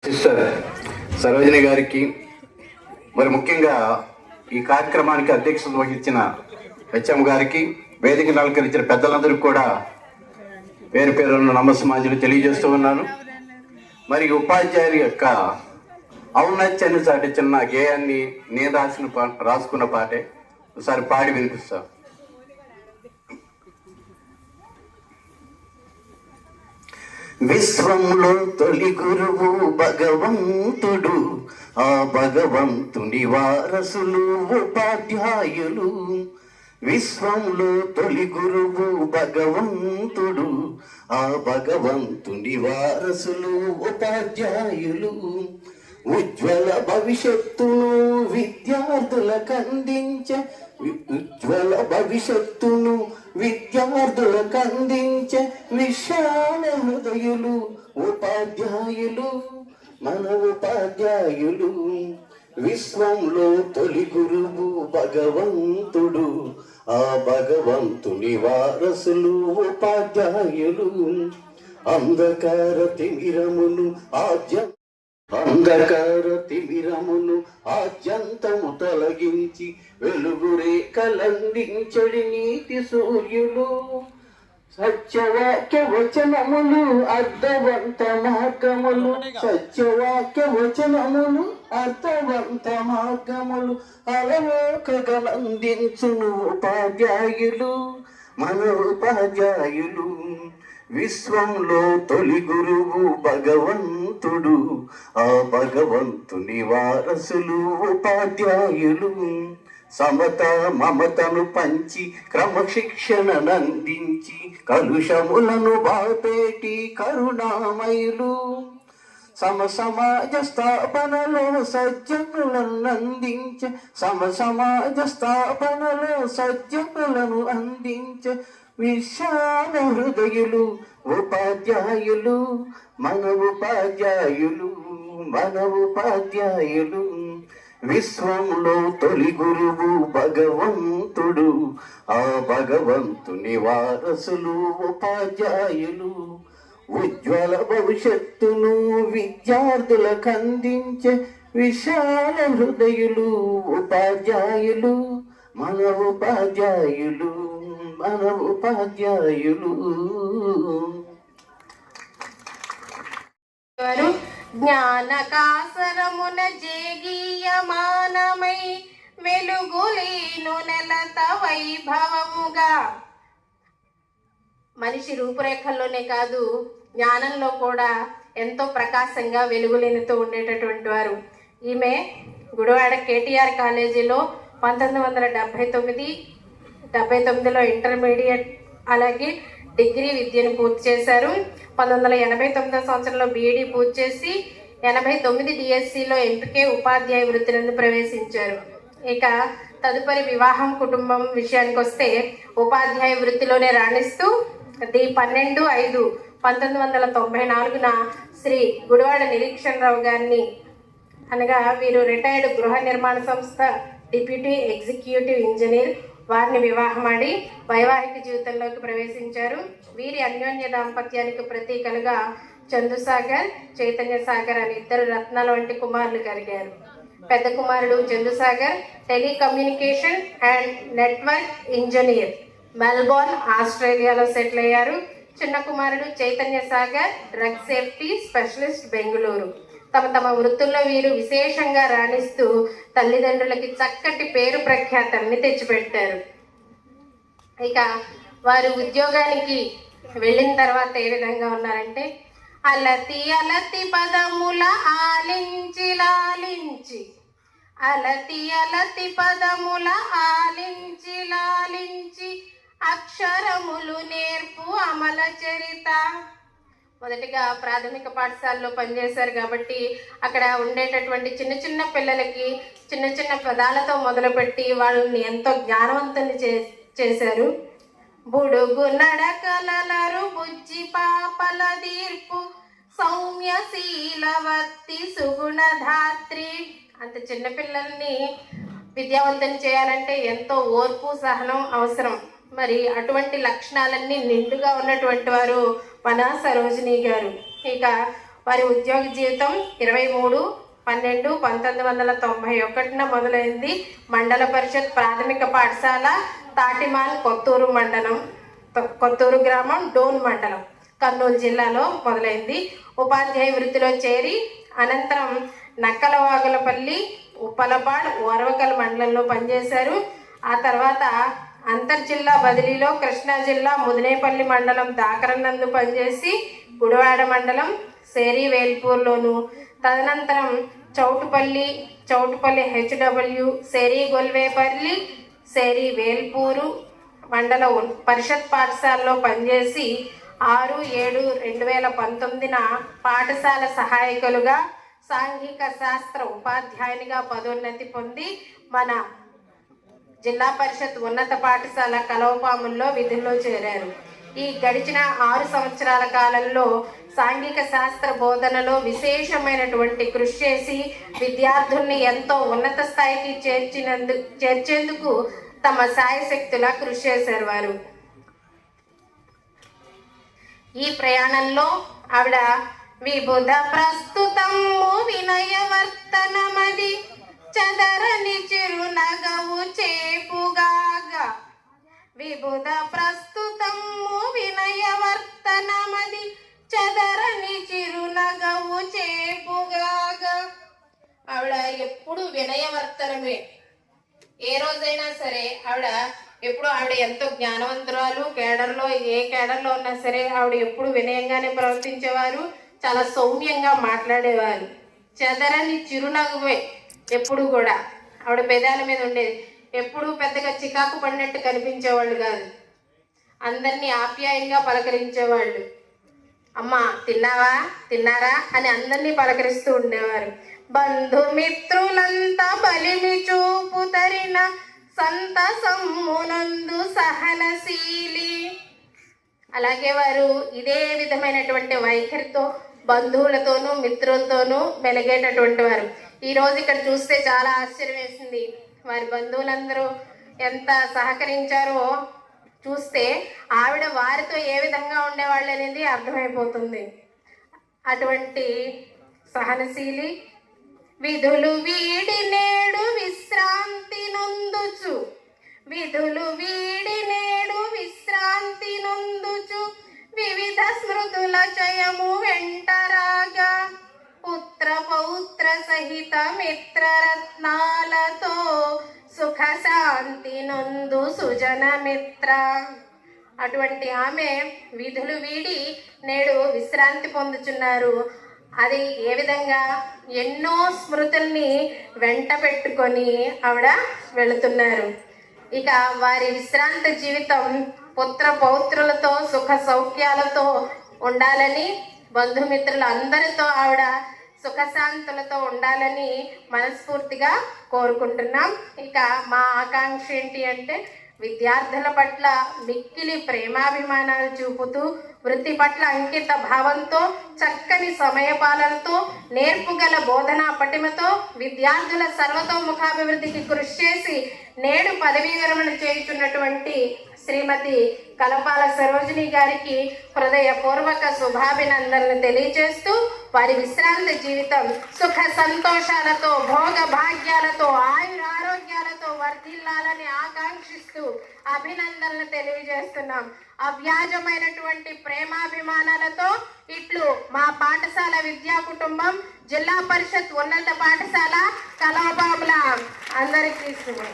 Sister Sarojini గారికి, మరి ముఖ్యంగా ఈ కార్యక్రమానికి అధ్యక్షత వహించిన హెచ్ఎం గారికి, వేదికను అలంకరించిన పెద్దలందరికీ కూడా పేరు పేరున్న నమస్సమాజులు తెలియజేస్తూ ఉన్నాను. మరి ఉపాధ్యాయుల యొక్క ఔన్నత్యాన్ని చాటి చిన్న గేయాన్ని నేను రాసుకున్న పాటే ఒకసారి పాడి వినిపిస్తా. విశ్వంలో తొలి గురువు భగవంతుడు, ఆ భగవంతుని వారసులు ఉపాధ్యాయులు. విశ్వంలో తొలి గురువు భగవంతుడు, ఆ భగవంతుని వారసులు ఉపాధ్యాయులు. ఉజ్వల భవిష్యత్తును విద్యార్థులకు అందించే, ఉజ్వల భవిష్యత్తును విద్యార్థులకు అందించే విశాల హృదయులు ఉపాధ్యాయులు, మన ఉపాధ్యాయులు. విశ్వంలో తొలి గురువు భగవంతుడు, ఆ భగవంతుని వారసులు ఉపాధ్యాయులు. అంధకార తిమిరమును ఆద్యంతము తొలగించి వెలుగురే కలందించడి నీతి సూర్యులు. సత్యవాక్య వచనములు అర్థవంత మార్గములు, సత్యవాక్య వచనములు అర్థవంత మార్గములు అలవోకగలందించును ఉపాధ్యాయులు, మన ఉపాధ్యాయులు. విశ్వంలో తొలి గురువు భగవంతుడు, ఆ భగవంతుని వారసులు ఉపాధ్యాయులు. సమత మమతను పంచి క్రమశిక్షణనందించి కలుషములను బాపేటి కరుణామయులు. సమాజ స్థాపనలో సజ్జనులను అందించే, సమాజ స్థాపనలో సజ్జనులను అందించే విశాల హృదయులు ఉపాధ్యాయులు, మన ఉపాధ్యాయులు, మన ఉపాధ్యాయులు. విశ్వంలో తొలి గురువు భగవంతుడు, ఆ భగవంతుని వారసులు ఉపాధ్యాయులు. ఉజ్వల భవిష్యత్తును విద్యార్థులకు అందించే విశాల హృదయులు ఉపాధ్యాయులు, మన ఉపాధ్యాయులు, మన ఉపాధ్యాయులు. జ్ఞానకాసరమున జేగీయమానమై వెలుగులేను నెలత వైభవముగా. మనిషి రూపురేఖల్లోనే కాదు, జ్ఞానంలో కూడా ఎంతో ప్రకాశంగా వెలుగులేనితో ఉండేటటువంటి వారు. ఈమె గుడివాడ కేటీఆర్ కాలేజీలో 1979లో ఇంటర్మీడియట్ అలాగే డిగ్రీ విద్యను పూర్తి చేశారు. 1989 సంవత్సరంలో బీఈడీ పూర్తి చేసి 89 డిఎస్సిలో ఎంపికే ఉపాధ్యాయ వృత్తిని ప్రవేశించారు. ఇక తదుపరి వివాహం కుటుంబం విషయానికి వస్తే ఉపాధ్యాయ వృత్తిలోనే రాణిస్తూ 12/5/1994 శ్రీ గుడివాడ నిరీక్షణరావు గారిని, అనగా వీరు రిటైర్డ్ గృహ నిర్మాణ సంస్థ డిప్యూటీ ఎగ్జిక్యూటివ్ ఇంజనీర్, వారిని వివాహమాడి వైవాహిక జీవితంలోకి ప్రవేశించారు. వీరి అన్యోన్య దాంపత్యానికి ప్రతీకలుగా చందుసాగర్, చైతన్య సాగర్ అనే ఇద్దరు రత్నాల వంటి కుమారులు కలిగారు. పెద్ద కుమారుడు Chandusagar telecommunication and network engineer, Melbourne ఆస్ట్రేలియాలో సెటిల్ అయ్యారు. చిన్న కుమారుడు Chaitanya Sagar drug safety specialist, Bengaluru. తమ తమ వృత్తుల్లో వీరు విశేషంగా రాణిస్తూ తల్లిదండ్రులకి చక్కటి పేరు ప్రఖ్యాతల్ని తెచ్చిపెట్టారు. ఇక వారు ఉద్యోగానికి వెళ్ళిన తర్వాత ఏ విధంగా ఉన్నారంటే, అలతి అలతి పదముల ఆలించి లాలించి, అలతి అలతి పదముల ఆలించి లాలించి అక్షరములు నేర్పు అమల చరిత. మొదటిగా ప్రాథమిక పాఠశాలలో పనిచేశారు కాబట్టి అక్కడ ఉండేటటువంటి చిన్న చిన్న పిల్లలకి చిన్న చిన్న పదాలతో మొదలుపెట్టి వాళ్ళని ఎంతో జ్ఞానవంతుల్ని చేశారు. బుడుగు నడకలరు బుజ్జి పాపల దీర్పు సౌమ్యశీలవర్తి సుగుణధాత్రి. అంత చిన్నపిల్లల్ని విద్యావంతుని చేయాలంటే ఎంతో ఓర్పు సహనం అవసరం. మరి అటువంటి లక్షణాలన్నీ నిండుగా ఉన్నటువంటి వారు మన సరోజిని గారు. ఇక వారి ఉద్యోగ జీవితం 23/12/1991 మొదలైంది. మండల పరిషత్ ప్రాథమిక పాఠశాల తాటిమాన్ కొత్తూరు గ్రామం డోన్ మండలం కర్నూలు జిల్లాలో మొదలైంది. ఉపాధ్యాయ వృత్తిలో చేరి అనంతరం నక్కలవాగులపల్లి, ఉప్పలపాడ్, ఓర్వకల్ మండలంలో పనిచేశారు. ఆ తర్వాత అంతర్జిల్లా బదిలీలో కృష్ణా జిల్లా ముదినేపల్లి మండలం దాకరనందు పనిచేసి గుడివాడ మండలం సేరి వేల్పూర్లోను, తదనంతరం చౌటుపల్లి HW, సేరి గొల్వేపల్లి, సేరి వేల్పూరు మండల పరిషత్ పాఠశాలలో పనిచేసి 6/7/2019 పాఠశాల సహాయకులుగా సాంఘిక శాస్త్ర ఉపాధ్యాయునిగా పదోన్నతి పొంది మన జిల్లా పరిషత్ ఉన్నత పాఠశాల కలవపాముల్లో విధుల్లో చేరారు. ఈ గడిచిన 6 సంవత్సరాల కాలంలో సాంఘిక శాస్త్ర బోధనలో విశేషమైనటువంటి కృషి చేసి విద్యార్థుల్ని ఎంతో ఉన్నత స్థాయికి చేర్చేందుకు తమ శాయశక్తులా కృషి చేశారు వారు. ఈ ప్రయాణంలో ఆవిడ విబుధ ప్రస్తుతము వినయవర్తనమది చదరని చిరునగవు చేపుగాగా, విబుధ ప్రస్తుతము వినయవర్తనమది చదరని చిరునగవు చేపుగాగా. ఆవిడ ఎప్పుడు వినయవర్తనమే. ఏ రోజైనా సరే ఆవిడ ఎంతో జ్ఞానవంతురాలు. ఏ కేడర్లో ఉన్నా సరే ఆవిడ ఎప్పుడు వినయంగానే ప్రవర్తించేవారు, చాలా సౌమ్యంగా మాట్లాడేవారు. చెదరని చిరునవ్వే ఎప్పుడు కూడా ఆవిడ పెదాల మీద ఉండేది. ఎప్పుడు పెద్దగా చికాకు పడినట్టు కనిపించేవాళ్ళు కాదు, అందరినీ ఆప్యాయంగా పలకరించేవాళ్ళు. అమ్మా తిన్నారా అని అందరినీ పలకరిస్తూ ఉండేవారు. బంధుమిత్రులంతా బలిమి చూపు తరిన సంతసమ్మునందు సహనశీలి. అలాగే వారు ఇదే విధమైనటువంటి వైఖరితో బంధువులతోనూ మిత్రులతోనూ మెలిగేటటువంటి వారు. ఈరోజు ఇక్కడ చూస్తే చాలా ఆశ్చర్యం వేసింది. వారి బంధువులందరూ ఎంత సహకరించారో చూస్తే ఆవిడ వారితో ఏ విధంగా ఉండేవాళ్ళు అనేది అర్థమైపోతుంది. అటువంటి సహనశీలి. విధులు వీడి నేడు విశ్రాంతి నొందుచు, విధులు వీడి నేడు విశ్రాంతి నొందుచు, వివిధ స్మృతుల చయము వెంటరాగా, పుత్ర పౌత్ర సహిత మిత్రరత్నాలతో సుఖ శాంతి నొందు సుజన మిత్ర. అటువంటి ఆమె విధులు వీడి నేడు విశ్రాంతి పొందుచున్నారు. అది ఏ విధంగా? ఎన్నో స్మృతుల్ని వెంట పెట్టుకొని ఆవిడ వెళుతున్నారు. ఇక వారి విశ్రాంత జీవితం పుత్ర పౌత్రులతో సుఖ సౌఖ్యాలతో ఉండాలని, బంధుమిత్రులు అందరితో ఆవిడ సుఖశాంతులతో ఉండాలని మనస్ఫూర్తిగా కోరుకుంటున్నాం. ఇక మా ఆకాంక్ష ఏంటి అంటే విద్యార్థుల పట్ల మిక్కిలి ప్రేమాభిమానాలు చూపుతూ, వృత్తి పట్ల అంకిత భావంతో, చక్కని సమయపాలనతో, నేర్పుగల బోధనా పటిమతో విద్యార్థుల సర్వతోముఖాభివృద్ధికి కృషి చేసి నేడు పదవీ విరమణ చేయుచున్నటువంటి శ్రీమతి కలపాల సరోజిని గారికి హృదయపూర్వక శుభాభినందనలు తెలియజేస్తూ వారి విశ్రాంతి జీవితం సుఖ సంతోషాలతో, భోగ భాగ్యాలతో, ఆయురారోగ్యాలతో వర్ధిల్లాలని ఆకాంక్షిస్తూ అభినందనలు తెలియజేస్తున్నాం. అవ్యాజమైనటువంటి ప్రేమాభిమానాలతో ఇట్లు మా పాఠశాల విద్యా కుటుంబం, జిల్లా పరిషత్ ఉన్నత పాఠశాల కలవపాముల అందరికీ శుభం.